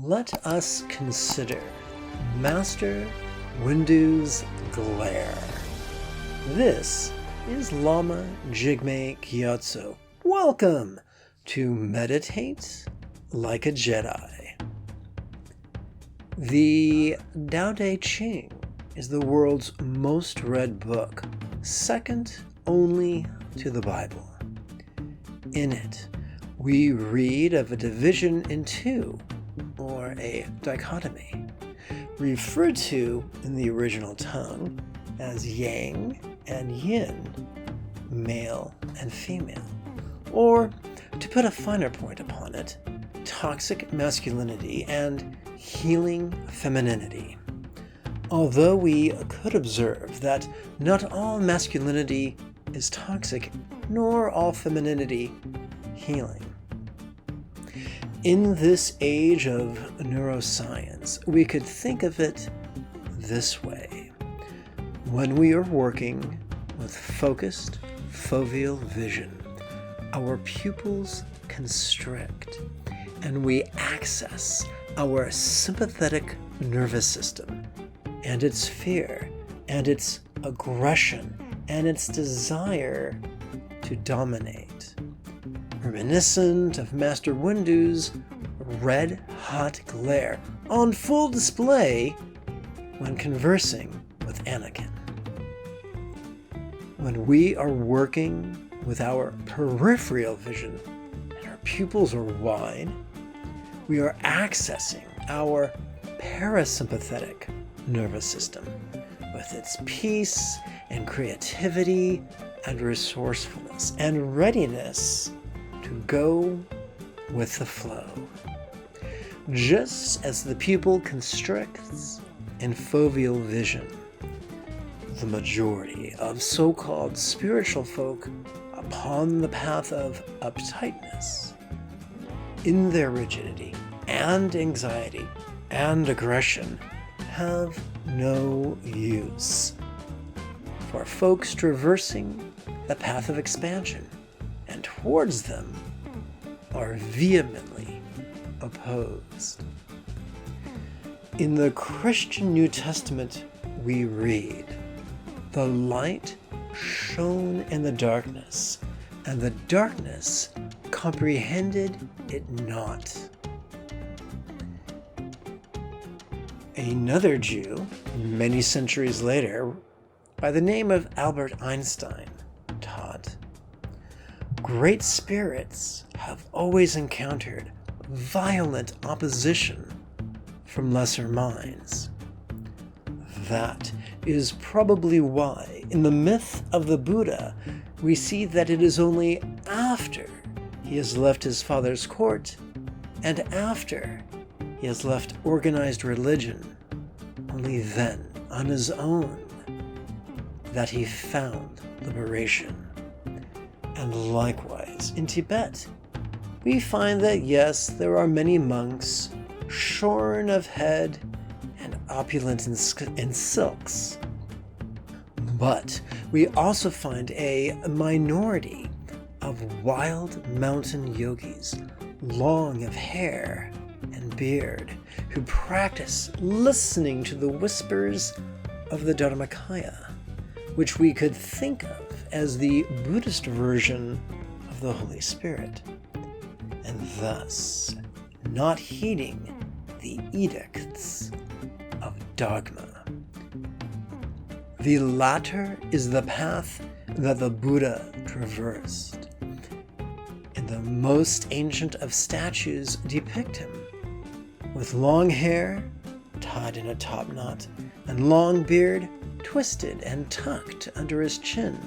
Let us consider Master Windu's glare. This is Lama, Jigme, Gyatso. Welcome to Meditate Like a Jedi. The Tao Te Ching is the world's most read book, second only to the Bible. In it, we read of a division in two, or a dichotomy, referred to in the original tongue as yang and yin, male and female, or, to put a finer point upon it, toxic masculinity and healing femininity. Although we could observe that not all masculinity is toxic, nor all femininity healing. In this age of neuroscience, we could think of it this way. When we are working with focused foveal vision, our pupils constrict and we access our sympathetic nervous system and its fear and its aggression and its desire to dominate. Reminiscent of Master Windu's red-hot glare on full display when conversing with Anakin. When we are working with our peripheral vision and our pupils are wide, we are accessing our parasympathetic nervous system with its peace and creativity and resourcefulness and readiness to go with the flow. Just as the pupil constricts in foveal vision, the majority of so-called spiritual folk upon the path of uptightness, in their rigidity and anxiety and aggression, have no use for folks traversing the path of expansion, and towards them are vehemently opposed. In the Christian New Testament, we read, "The light shone in the darkness, and the darkness comprehended it not." Another Jew, many centuries later, by the name of Albert Einstein, taught, "Great spirits have always encountered violent opposition from lesser minds." That is probably why, in the myth of the Buddha, we see that it is only after he has left his father's court and after he has left organized religion, only then, on his own, that he found liberation. And likewise, in Tibet, we find that yes, there are many monks shorn of head and opulent in silks. But we also find a minority of wild mountain yogis, long of hair and beard, who practice listening to the whispers of the Dharmakaya, which we could think of as the Buddhist version of the Holy Spirit, and thus not heeding the edicts of dogma. The latter is the path that the Buddha traversed, and the most ancient of statues depict him, with long hair tied in a top knot, and long beard twisted and tucked under his chin,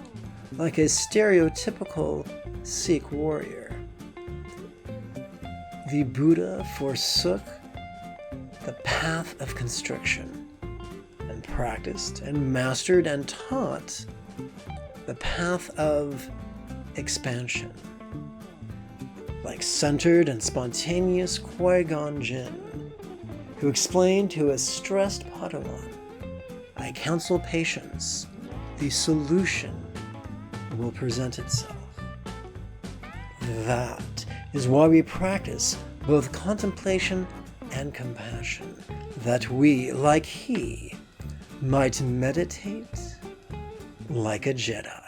like a stereotypical Sikh warrior. The Buddha forsook the path of constriction and practiced and mastered and taught the path of expansion, like centered and spontaneous Qui-Gon Jinn, who explained to a stressed Padawan, "I counsel patience, the solution will present itself." That is why we practice both contemplation and compassion, that we, like he, might meditate like a Jedi.